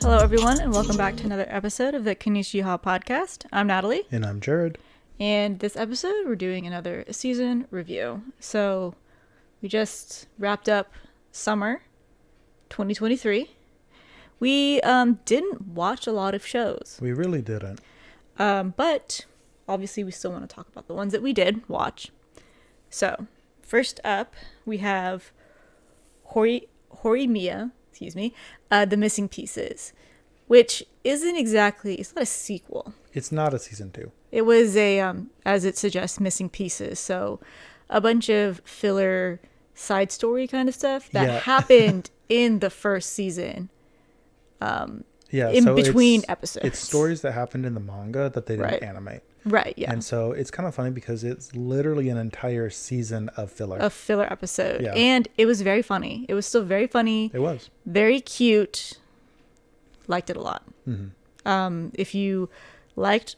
Hello, everyone, and welcome back to another episode of the Konich-Yeehaw podcast. I'm Natalie. And I'm Jared. And this episode, we're doing another season review. So, we just wrapped up summer 2023. We didn't watch a lot of shows. We really didn't. But, obviously, we still want to talk about the ones that we did watch. So, first up, we have Horimiya, The Missing Pieces, which isn't exactly, it's not a sequel. It's not a season 2. It was a, as it suggests, Missing Pieces. So a bunch of filler side story kind of stuff that happened in the first season. In between episodes. It's stories that happened in the manga that they didn't animate. Right, yeah. And so it's kind of funny because it's literally an entire season of filler. A filler episode. Yeah. And it was very funny. It was still very funny. It was. Very cute. Liked it a lot. Mm-hmm. If you liked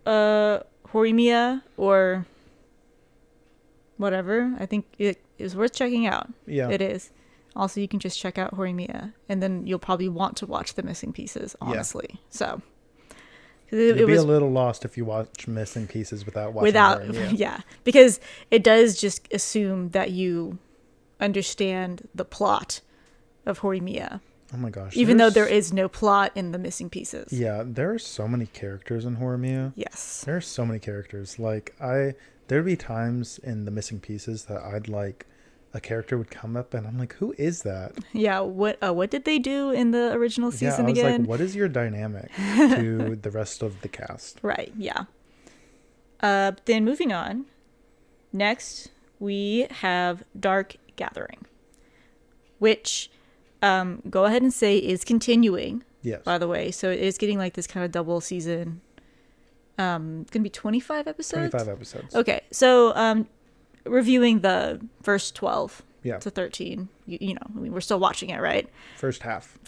Horimiya or whatever, I think it is worth checking out. Yeah. It is. Also, you can just check out Horimiya, and then you'll probably want to watch The Missing Pieces, honestly. Yeah. So, You'll be a little lost if you watch Missing Pieces without watching Horimiya. Yeah, because it does just assume that you understand the plot of Horimiya. Oh my gosh. Even though there is no plot in The Missing Pieces. Yeah, there are so many characters in Horimiya. Yes. There are so many characters. Like, there'd be times in The Missing Pieces that I'd like, a character would come up and I'm like, who is that? Yeah, what did they do in the original season again? I was like, what is your dynamic to the rest of the cast? Right, yeah. Then moving on. Next, we have Dark Gathering, which, go ahead and say is continuing. Yes. By the way, so it is getting like this kind of double season. Gonna be 25 episodes? 25 episodes. Okay, so reviewing the first 12 to 13. You know, I mean, we're still watching it, right? First half.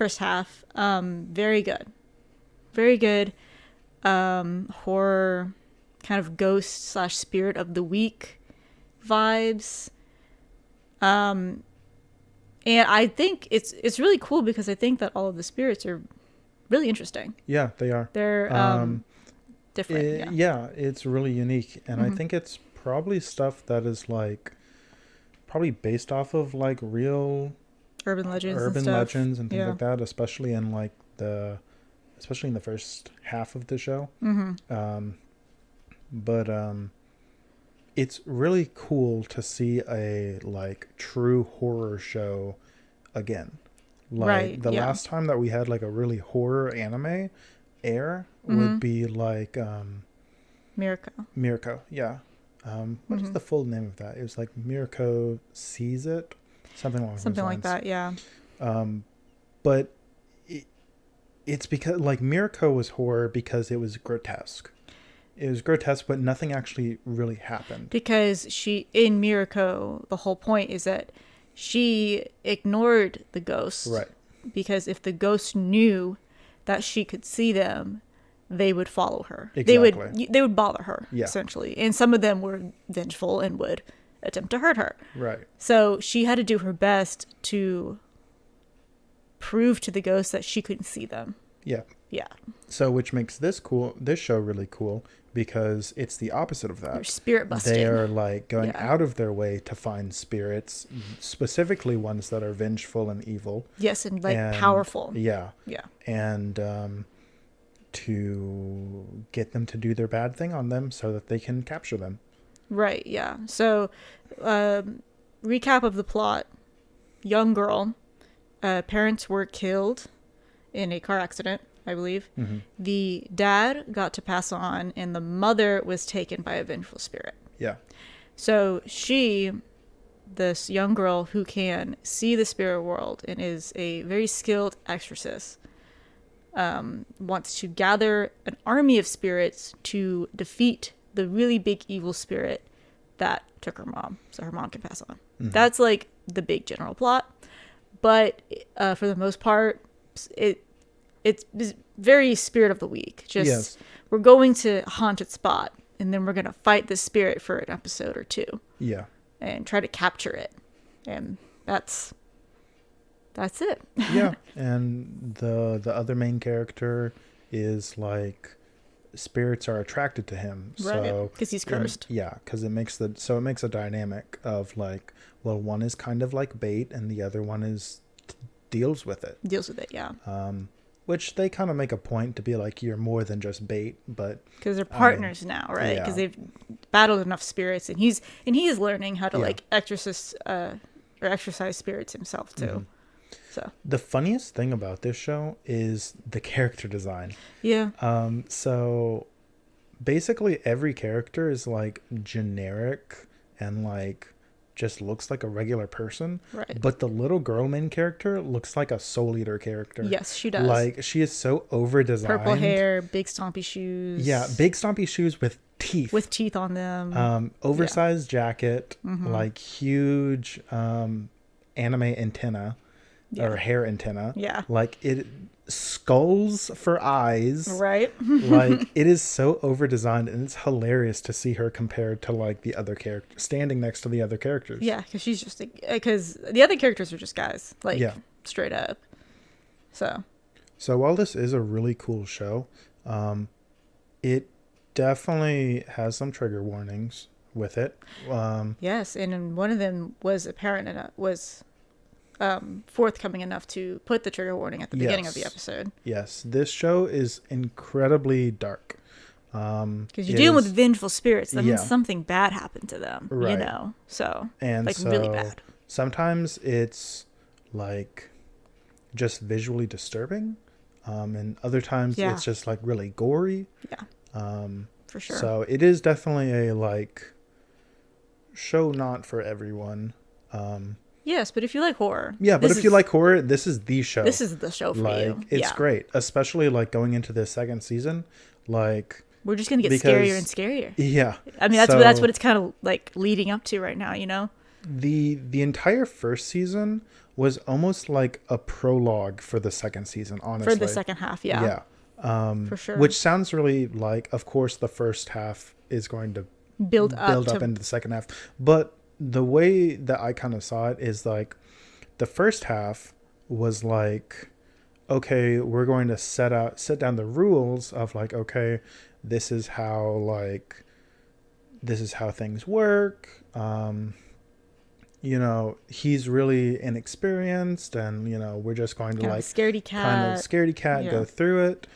Very good. Very good. Horror, kind of ghost / spirit of the week vibes. And I think it's really cool because I think that all of the spirits are really interesting. Yeah, they are. They're different. Yeah, it's really unique. And I think it's probably stuff that is like probably based off of like real urban legends and things like that, especially in the first half of the show. But it's really cool to see a like true horror show again. Like the last time that we had like a really horror anime air would be like Mirko, yeah. What is the full name of that? It was like Mirko Sees It, something along those lines. Something like that, yeah. But it's because like Mirko was horror because it was grotesque. It was grotesque, but nothing actually really happened. Because in Mirko, the whole point is that she ignored the ghosts. Right. Because if the ghosts knew that she could see them, they would follow her. Exactly. They would bother her, essentially. And some of them were vengeful and would attempt to hurt her. Right. So she had to do her best to prove to the ghosts that she couldn't see them. Yeah. Yeah. So which makes this show really cool because it's the opposite of that. They're spirit busting. They are like going out of their way to find spirits, specifically ones that are vengeful and evil. Yes, and powerful. Yeah. Yeah. And to get them to do their bad thing on them so that they can capture them. Right, yeah. So, recap of the plot. Young girl. Parents were killed in a car accident, I believe. The dad got to pass on, and the mother was taken by a vengeful spirit. Yeah. So this young girl who can see the spirit world and is a very skilled exorcist, wants to gather an army of spirits to defeat the really big evil spirit that took her mom, so her mom can pass on. That's like the big general plot, but for the most part, it's very spirit of the week. Just we're going to a haunted spot, and then we're gonna fight the spirit for an episode or two. Yeah, and try to capture it, and that's That's it. Yeah, and the other main character is like spirits are attracted to him, so because he's cursed. Because it makes a dynamic of like, well, one is kind of like bait and the other one is deals with it. Yeah. Which they kind of make a point to be like, you're more than just bait, but because they're partners now, right? Because they've battled enough spirits, and he is learning how to like exorcise spirits himself too. Mm-hmm. So the funniest thing about this show is the character design. Yeah. So basically every character is like generic and like just looks like a regular person. Right. But the little girl main character looks like a Soul Eater character. Yes, she does. Like she is so over designed. Purple hair, big stompy shoes. Yeah, big stompy shoes with teeth. With teeth on them. Oversized jacket, like huge anime antenna. Or hair antenna. Yeah. Like it skulls for eyes. Right. Like it is so over designed, and it's hilarious to see her compared to like the other character standing next to the other characters. Yeah, because she's just because the other characters are just guys, like straight up. So while this is a really cool show, it definitely has some trigger warnings with it. Yes, and one of them was apparent enough forthcoming enough to put the trigger warning at the beginning of the episode. Yes, this show is incredibly dark. Because you're dealing with vengeful spirits. That means something bad happened to them, you know? So, and like really bad. Sometimes it's like just visually disturbing. And other times it's just like really gory. Yeah. For sure. So it is definitely a like show not for everyone. Yes, but if you like horror. Yeah, but if you like horror, this is the show. This is the show for you. It's great, especially like going into the second season. Like we're just gonna get scarier and scarier. Yeah, I mean that's what it's kind of like leading up to right now. You know, the entire first season was almost like a prologue for the second season. Honestly, for the second half, yeah, for sure. Which sounds really like, of course, the first half is going to build up into the second half, but the way that I kind of saw it is like the first half was like, okay, we're going to set down the rules of like, okay, this is how things work. You know, he's really inexperienced, and you know, we're just going to like scaredy cat go through it.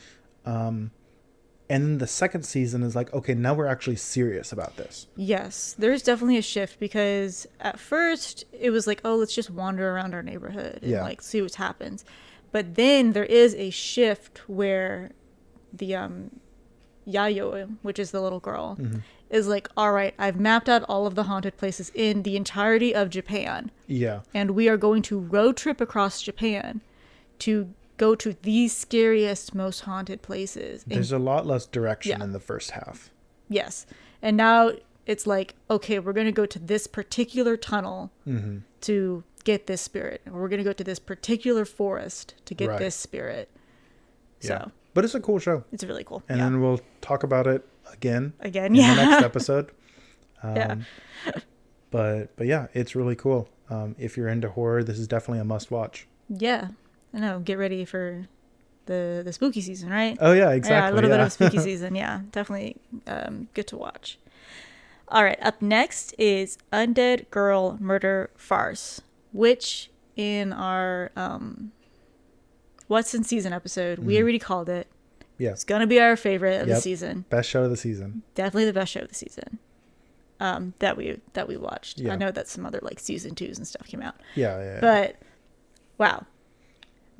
And then the second season is like, okay, now we're actually serious about this. Yes, there's definitely a shift, because at first it was like, oh, let's just wander around our neighborhood and like see what happens. But then there is a shift where the Yayoi, which is the little girl, is like, all right, I've mapped out all of the haunted places in the entirety of Japan. Yeah. And we are going to road trip across Japan to go to the scariest, most haunted places. There's a lot less direction in the first half. Yes. And now it's like, okay, we're going to go to this particular tunnel to get this spirit. Or we're going to go to this particular forest to get this spirit. So, but it's a cool show. It's really cool. And then we'll talk about it again in the next episode. But yeah, it's really cool. If you're into horror, this is definitely a must watch. Yeah. I know, get ready for the spooky season, right? Oh, yeah, exactly. Yeah, a little bit of spooky season. Yeah, definitely good to watch. All right, up next is Undead Girl Murder Farce, which in our What's in Season episode, we already called it. Yeah. It's going to be our favorite of the season. Best show of the season. Definitely the best show of the season that we watched. Yeah. I know that some other like season 2s and stuff came out. Yeah. But, wow.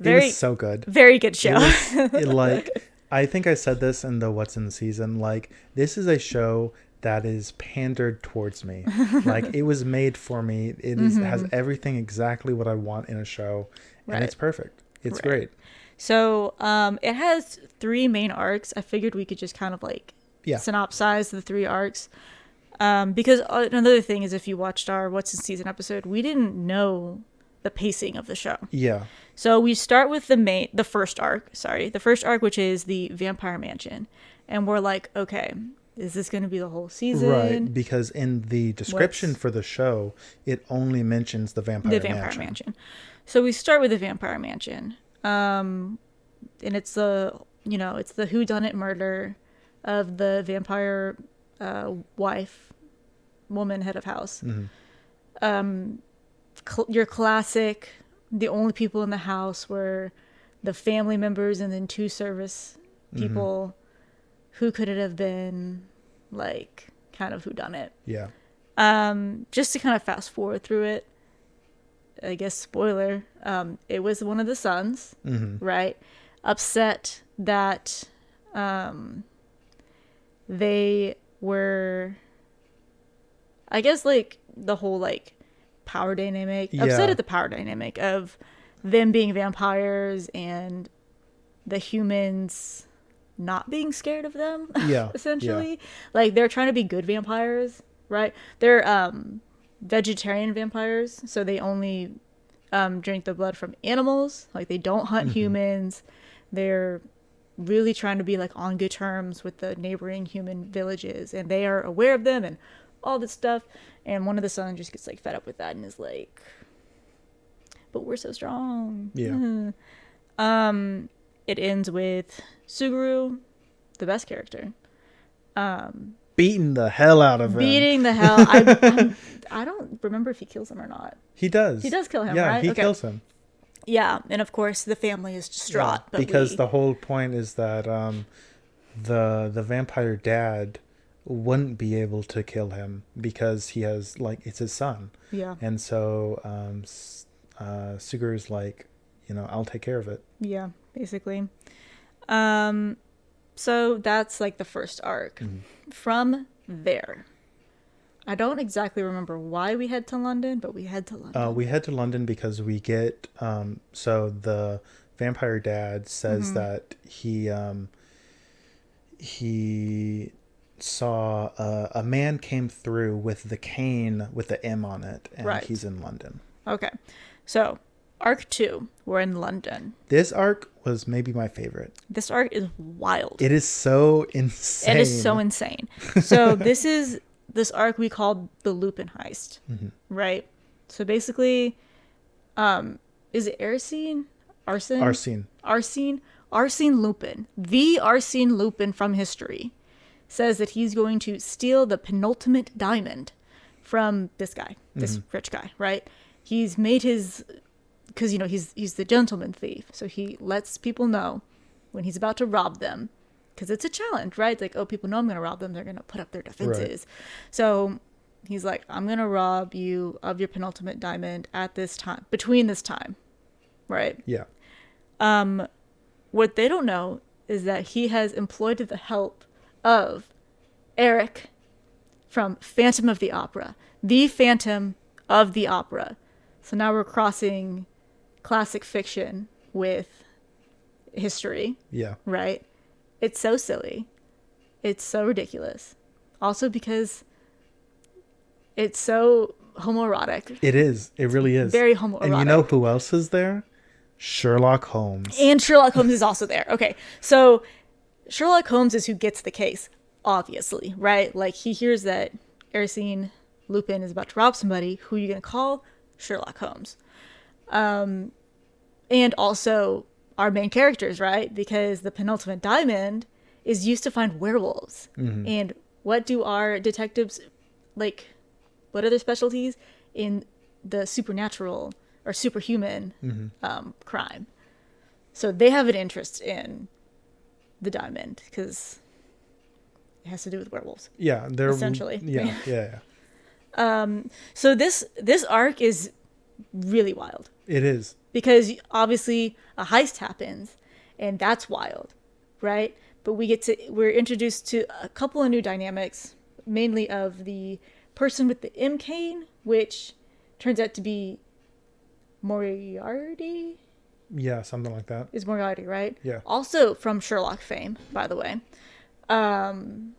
It was so good. Very good show. I think I said this in the What's in the Season. Like, this is a show that is pandered towards me. Like, it was made for me. It has everything exactly what I want in a show, and it's perfect. It's great. So, it has 3 main arcs. I figured we could just kind of like synopsize the 3 arcs. Because another thing is, if you watched our What's in Season episode, we didn't know the pacing of the show. Yeah. So we start with the first arc, which is the Vampire Mansion. And we're like, okay, is this going to be the whole season? Right, because in the description for the show, it only mentions the Vampire Mansion. So we start with the Vampire Mansion. And it's the whodunit murder of the vampire woman, head of house. Mm-hmm. Your classic, the only people in the house were the family members and then 2 service people. Mm-hmm. Who could it have been? Like, kind of whodunit. Yeah. Just to kind of fast forward through it, I guess spoiler, it was one of the sons, right? Upset that they were, I guess, like, the whole, like, power dynamic. Yeah. Upset at the power dynamic of them being vampires and the humans not being scared of them. Yeah. Essentially. Yeah. Like, they're trying to be good vampires, right? They're vegetarian vampires, so they only drink the blood from animals. Like, they don't hunt humans. They're really trying to be, like, on good terms with the neighboring human villages, and they are aware of them and all this stuff. And one of the sons just gets, like, fed up with that and is like, but we're so strong. Yeah. It ends with Suguru, the best character, beating the hell out of him. Beating the hell. I don't remember if he kills him or not. He does. He does kill him, yeah, right? He kills him. Yeah, and of course the family is distraught. Yeah, because the whole point is that the vampire dad wouldn't be able to kill him because he has, like, it's his son. Yeah. And so Suguru's like, I'll take care of it. Yeah, basically. So that's, like, the first arc. From there, I don't exactly remember why we head to London, but we head to London. We head to London because we get so the vampire dad says that he saw a man came through with the cane with the M on it, and he's in London. Okay, so arc 2, we're in London. This arc was maybe my favorite. This arc is wild. It is so insane. It is so insane. So this arc we called the Lupin heist, right? So basically, is it Arsene? Arsene Lupin, the Arsene Lupin from history, says that he's going to steal the penultimate diamond from this guy, this rich guy, right? He's made his, because, he's the gentleman thief. So he lets people know when he's about to rob them, because it's a challenge, right? It's like, oh, people know I'm going to rob them. They're going to put up their defenses. Right. So he's like, I'm going to rob you of your penultimate diamond at this time, between this time, right? Yeah. What they don't know is that he has employed the help of Eric from Phantom of the Opera, the Phantom of the Opera. So now we're crossing classic fiction with history. Yeah. Right? It's so silly. It's so ridiculous. Also because it's so homoerotic. It is. It really is. Very homoerotic. And you know who else is there? Sherlock Holmes. And Sherlock Holmes is also there. Okay. So Sherlock Holmes is who gets the case, obviously, right? Like, he hears that Arsene Lupin is about to rob somebody. Who are you going to call? Sherlock Holmes. And also our main characters, right? Because the penultimate diamond is used to find werewolves. And what do our detectives, like, what are their specialties? In the supernatural or superhuman crime. So they have an interest in the diamond because it has to do with werewolves. Yeah, they're essentially. Yeah. So this arc is really wild. It is. Because obviously a heist happens and that's wild, right? But we're introduced to a couple of new dynamics, mainly of the person with the M cane, which turns out to be Moriarty. Yeah, something like that. Is Moriarty, right? Yeah. Also from Sherlock fame, by the way. And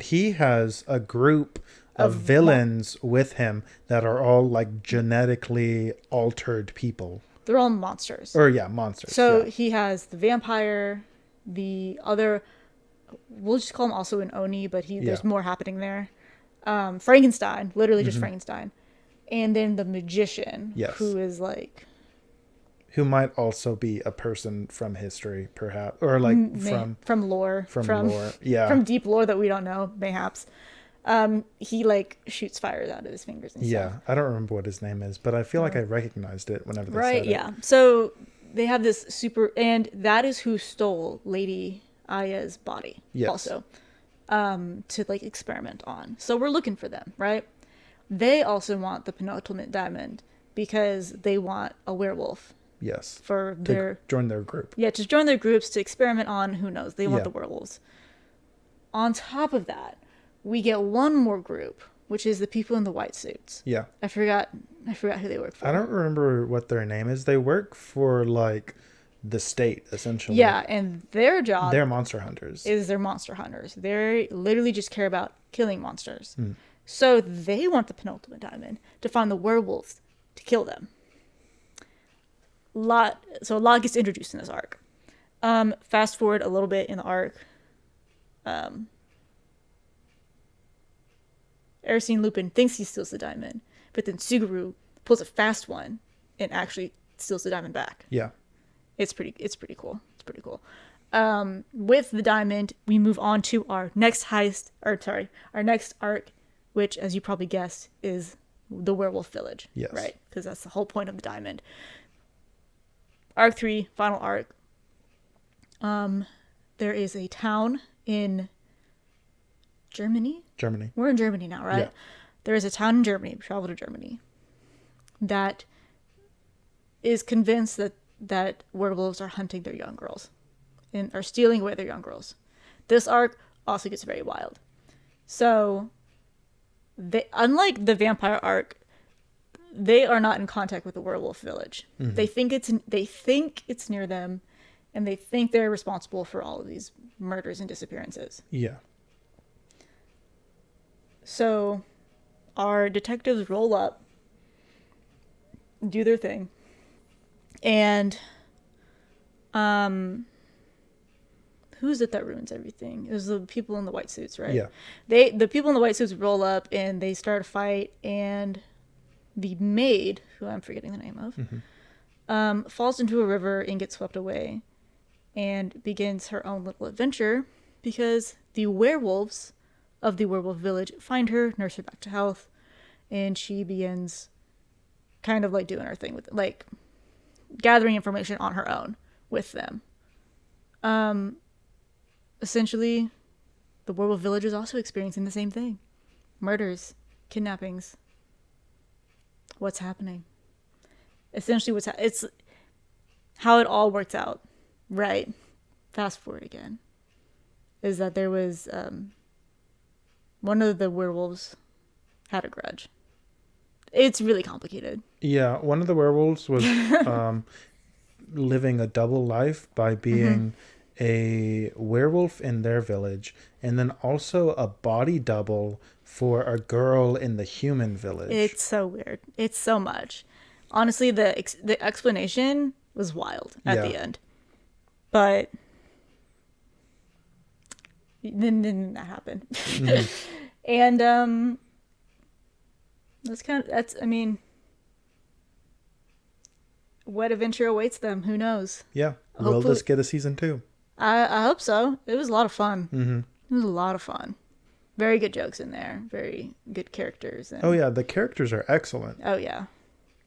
he has a group of villains with him that are all, like, genetically altered people. They're all monsters. Or, yeah, monsters. So he has the vampire the other, we'll just call him also an Oni, but there's more happening there. Frankenstein, literally just Frankenstein. And then the magician, who is like... Who might also be a person from history, perhaps. Or like from lore. From lore, yeah. From deep lore that we don't know, mayhaps. He like shoots fires out of his fingers and stuff. Yeah, I don't remember what his name is, but I feel like I recognized it whenever they said it. Right, yeah. So they have this and that is who stole Lady Aya's body also, to like experiment on. So we're looking for them, right? They also want the penultimate diamond because they want a werewolf. Yes. Join their group. Yeah, to join their groups to experiment on, who knows. They want the werewolves. On top of that, we get one more group, which is the people in the white suits. Yeah. I forgot who they work for. I don't remember what their name is. They work for like the state, essentially. Yeah, and their job... They're monster hunters. They're monster hunters. They literally just care about killing monsters. So they want the penultimate diamond to find the werewolves to kill them. So a lot gets introduced in this arc. Fast forward a little bit in the arc. Arsene Lupin thinks he steals the diamond, but then Suguru pulls a fast one and actually steals the diamond back. Yeah. It's pretty cool. It's pretty cool. With the diamond, we move on to our next our next arc, which, as you probably guessed, is the werewolf village. Yes. Right? Because that's the whole point of the diamond. Arc 3, final arc. There is a town in Germany. We're in Germany now, right? Yeah. There is a town in Germany, travel to Germany, that is convinced that werewolves are hunting their young girls and are stealing away their young girls. This arc also gets very wild. So, unlike the vampire arc, they are not in contact with the werewolf village. They think it's near them, and they think they're responsible for all of these murders and disappearances. Yeah. So, our detectives roll up, do their thing, and who is it that ruins everything? It was the people in the white suits, right? Yeah. The people in the white suits roll up and they start a fight, and the maid, who I'm forgetting the name of, falls into a river and gets swept away, and begins her own little adventure because the werewolves of the werewolf village find her, nurse her back to health, and she begins kind of like doing her thing with like gathering information on her own with them. Essentially, the werewolf village is also experiencing the same thing. Murders, kidnappings. What's happening? Essentially, it's how it all worked out, right? Fast forward again. Is that there was one of the werewolves had a grudge. It's really complicated. Yeah, one of the werewolves was living a double life by being a werewolf in their village, and then also a body double for a girl in the human village. It's so weird. It's so much. Honestly, the explanation was wild at the end. But then that happened. And I mean, what adventure awaits them? Who knows? Yeah. Hopefully, will this get a season 2? I hope so. It was a lot of fun. It was a lot of fun. Very good jokes in there. Very good characters. And... Oh, yeah. The characters are excellent. Oh, yeah.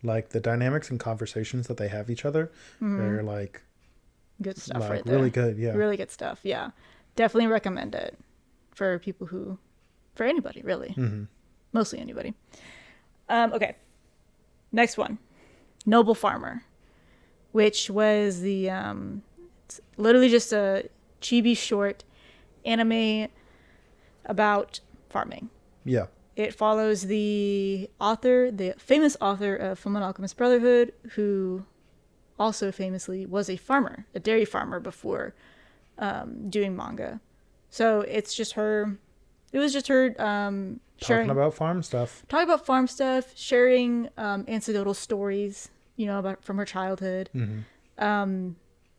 Like, the dynamics and conversations that they have each other are, like... Good stuff like, right there. Really good, yeah. Really good stuff, yeah. Definitely recommend it for people who... For anybody, really. Mostly anybody. Okay. Next one. Noble Farmer. Which was the... it's literally just a chibi short anime about farming. Yeah. It follows the famous author of Fullmetal Alchemist Brotherhood, who also famously was a farmer, a dairy farmer before doing manga. So it's just her. It was just her sharing talking about farm stuff, sharing anecdotal stories, about from her childhood.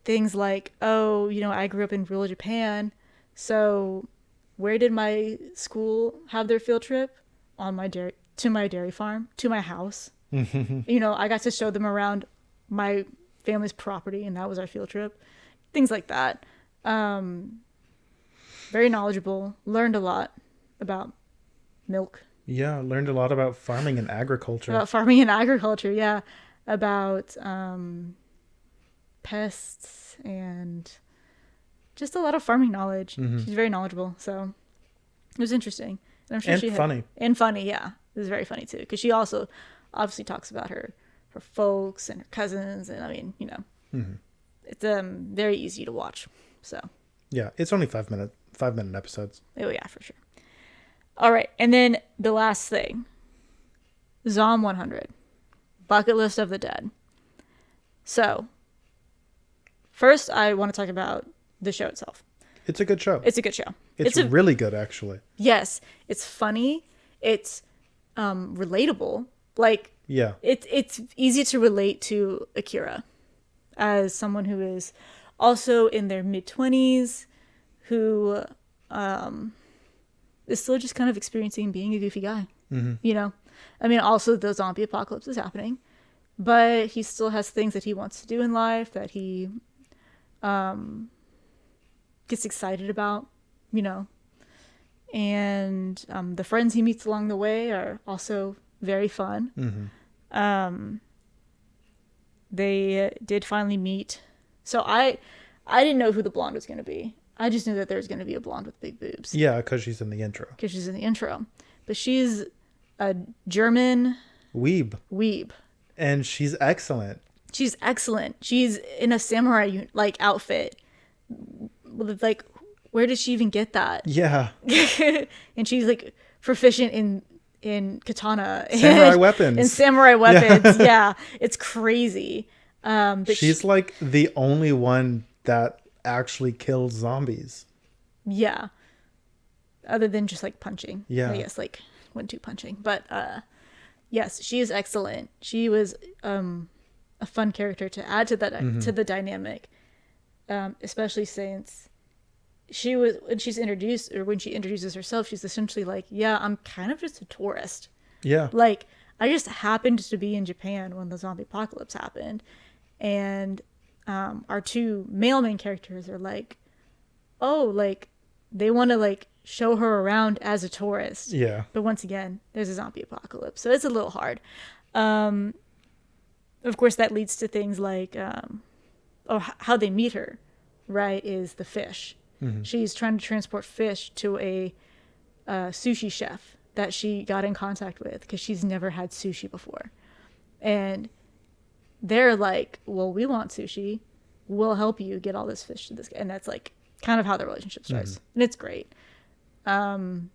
things like, oh, I grew up in rural Japan, so where did my school have their field trip? To my dairy farm, to my house. I got to show them around my family's property, and that was our field trip. Things like that. Very knowledgeable. Learned a lot about milk. Yeah, learned a lot about farming and agriculture. Yeah. About pests and just a lot of farming knowledge. She's very knowledgeable, so it was interesting. And I'm sure funny. And funny, yeah. It was very funny too, because she also obviously talks about her folks and her cousins, and I mean, it's very easy to watch. So yeah, it's only 5-minute episodes. Oh yeah, for sure. All right, and then the last thing, Zom 100, bucket list of the dead. So first, I want to talk about the show itself. It's a good show. It's a good show. It's really good, actually. Yes, it's funny. It's relatable. Like, yeah, it's easy to relate to Akira as someone who is also in their mid-20s, who is still just kind of experiencing being a goofy guy. I mean, also the zombie apocalypse is happening, but he still has things that he wants to do in life that he gets excited about, and the friends he meets along the way are also very fun. They did finally meet. So I didn't know who the blonde was going to be. I just knew that there was going to be a blonde with big boobs. Yeah, because she's in the intro. But she's a German weeb. And she's excellent. She's in a samurai outfit. Like, where did she even get that? Yeah. And she's like proficient in katana. Samurai weapons. In samurai weapons. Yeah. It's crazy. But she's like the only one that actually kills zombies. Yeah. Other than just like punching. Yeah. I guess like 1-2 punching. But yes, she is excellent. She was a fun character to add to that to the dynamic. Especially since when she introduces herself, she's essentially like, yeah, I'm kind of just a tourist. Yeah. Like, I just happened to be in Japan when the zombie apocalypse happened. And our two male main characters are like, oh, like, they want to like show her around as a tourist. Yeah. But once again, there's a zombie apocalypse, so it's a little hard. Of course, that leads to things like how they meet her, right, is the fish. She's trying to transport fish to a sushi chef that she got in contact with because she's never had sushi before. And they're like, well, we want sushi. We'll help you get all this fish to this guy. And that's like kind of how the relationship starts. And it's great. It's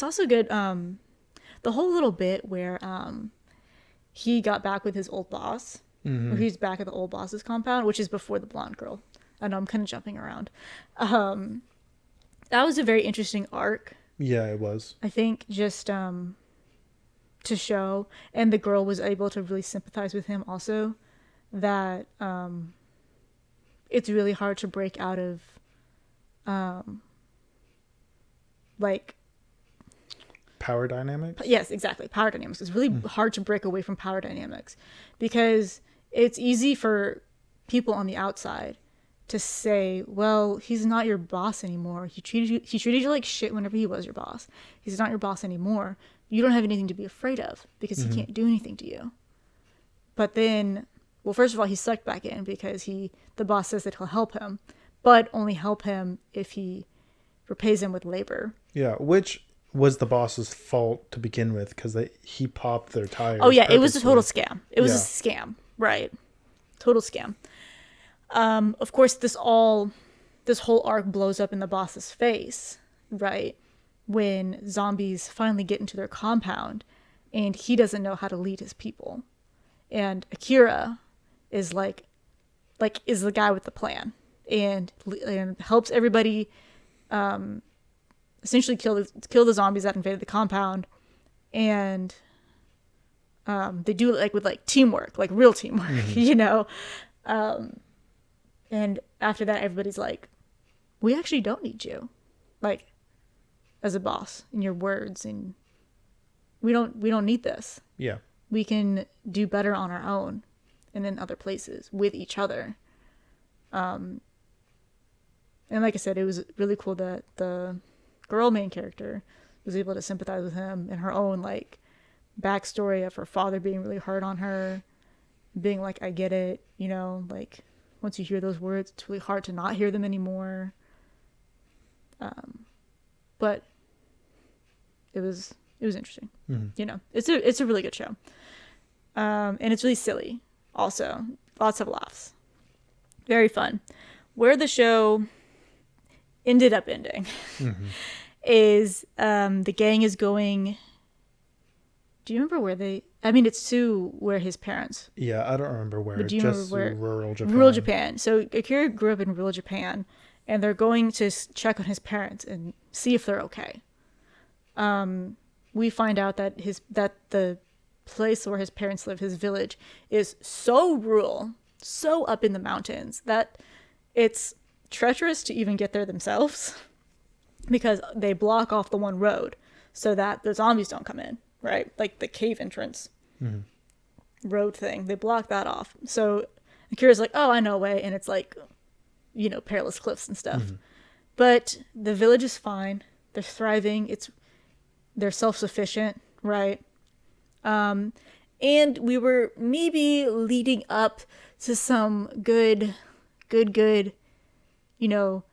also good. The whole little bit where he got back with his old boss, where he's back at the old boss's compound, which is before the blonde girl. I know I'm kind of jumping around. That was a very interesting arc. Yeah, it was. I think just to show, and the girl was able to really sympathize with him also, that it's really hard to break out of like power dynamics. Yes, exactly. Power dynamics. It's really hard to break away from power dynamics because it's easy for people on the outside to say, well, he's not your boss anymore. He treated you like shit whenever he was your boss. He's not your boss anymore. You don't have anything to be afraid of because he can't do anything to you. But then, well, first of all, he's sucked back in because the boss says that he'll help him, but only help him if he repays him with labor. Yeah, which was the boss's fault to begin with because he popped their tires. Oh yeah, it was a total scam. It was a scam, right? Total scam. Of course, this whole arc blows up in the boss's face, right? When zombies finally get into their compound, and he doesn't know how to lead his people, and Akira is is the guy with the plan and helps everybody essentially kill the zombies that invaded the compound, and They do it like with like teamwork, like real teamwork, you know. And after that, everybody's like, we actually don't need you, like, as a boss in your words, and we don't need this. Yeah. We can do better on our own and in other places with each other. And like I said, it was really cool that the girl main character was able to sympathize with him and her own like backstory of her father being really hard on her, being like, I get it, you know, like once you hear those words, it's really hard to not hear them anymore. But it was interesting. You know, it's a really good show. And it's really silly also. Lots of laughs. Very fun. Where the show ended up ending is the gang is going. Do you remember where they? I mean, it's to where his parents. Yeah, I don't remember where. But do you remember where? Rural Japan. Rural Japan. So Akira grew up in rural Japan, and they're going to check on his parents and see if they're okay. We find out that the place where his parents live, his village, is so rural, so up in the mountains that it's treacherous to even get there themselves because they block off the one road so that the zombies don't come in, right? Like the cave entrance road thing, they block that off. So Akira's like, oh, I know a way, and it's like, you know, perilous cliffs and stuff. But the village is fine. They're thriving. They're self-sufficient, right? And we were maybe leading up to some good, you know,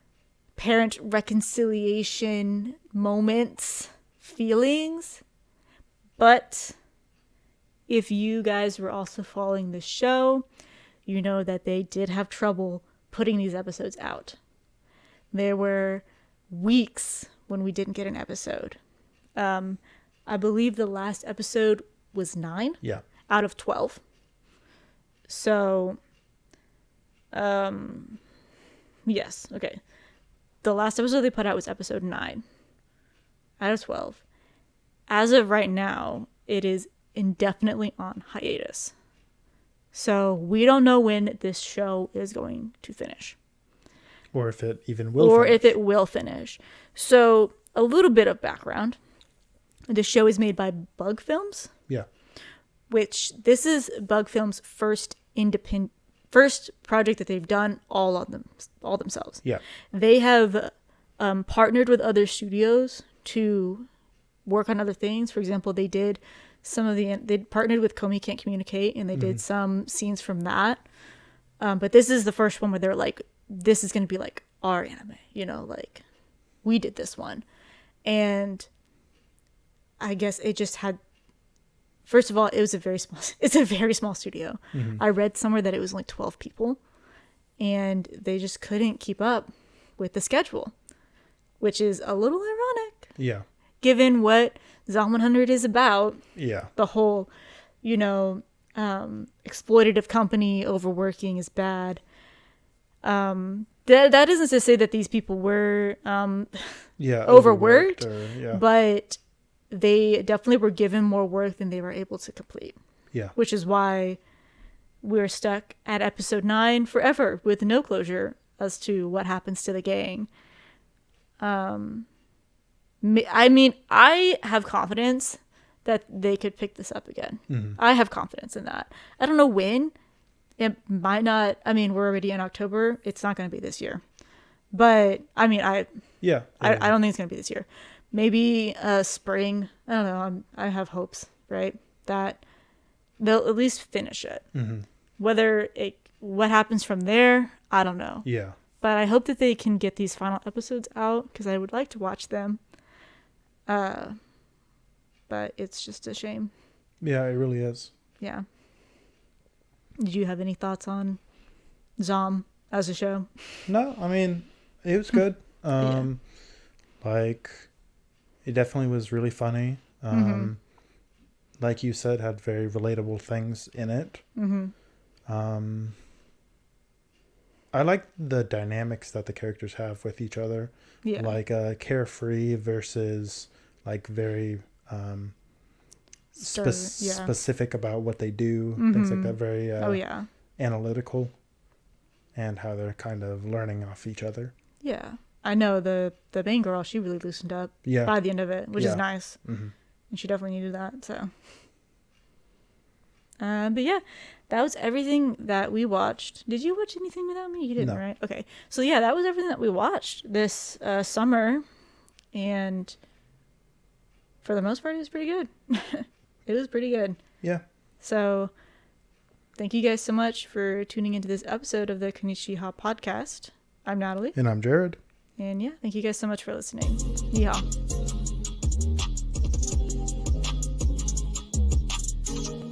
parent reconciliation moments, feelings. But if you guys were also following the show, you know that they did have trouble putting these episodes out. There were weeks when we didn't get an episode. I believe the last episode was 9 out of 12. So, yes, okay. The last episode they put out was episode 9 out of 12. As of right now, it is indefinitely on hiatus. So we don't know when this show is going to finish. Or if it even will finish. Or if it will finish. So a little bit of background. The show is made by Bug Films. Yeah. Which this is Bug Films' first project that they've done all themselves. Yeah. They have partnered with other studios to work on other things. For example, they did they partnered with Komi Can't Communicate, and they did some scenes from that. But this is the first one where they're like, this is going to be like our anime, you know, like we did this one. And I guess it just had, first of all, it's a very small studio. I read somewhere that it was only 12 people, and they just couldn't keep up with the schedule, which is a little ironic. Yeah. Given what Zom 100 is about. Yeah. The whole, you know, exploitative company overworking is bad. That isn't to say that these people were overworked, but they definitely were given more work than they were able to complete. Yeah. Which is why we're stuck at episode 9 forever with no closure as to what happens to the gang. I mean, I have confidence that they could pick this up again. I have confidence in that. I don't know when. It might not. I mean, we're already in October. It's not going to be this year. But, I mean, I don't think it's going to be this year. Maybe spring. I don't know. I have hopes, right? That they'll at least finish it. What happens from there, I don't know. Yeah. But I hope that they can get these final episodes out because I would like to watch them. But it's just a shame. Yeah, it really is. Yeah. Did you have any thoughts on Zom as a show? No, I mean, it was good. Like, it definitely was really funny. Like you said, had very relatable things in it. I like the dynamics that the characters have with each other. Like carefree versus like very specific about what they do, things like that. Very analytical, and how they're kind of learning off each other. Yeah, I know the main girl, she really loosened up by the end of it, which is nice. And she definitely needed that. So but yeah, that was everything that we watched. Did you watch anything without me? You didn't, right? Okay, so yeah, that was everything that we watched this summer, and for the most part it was pretty good. It was pretty good. Yeah. So thank you guys so much for tuning into this episode of the Konich-Yeehaw podcast. I'm Natalie. And I'm Jared. And yeah, thank you guys so much for listening. Yeehaw.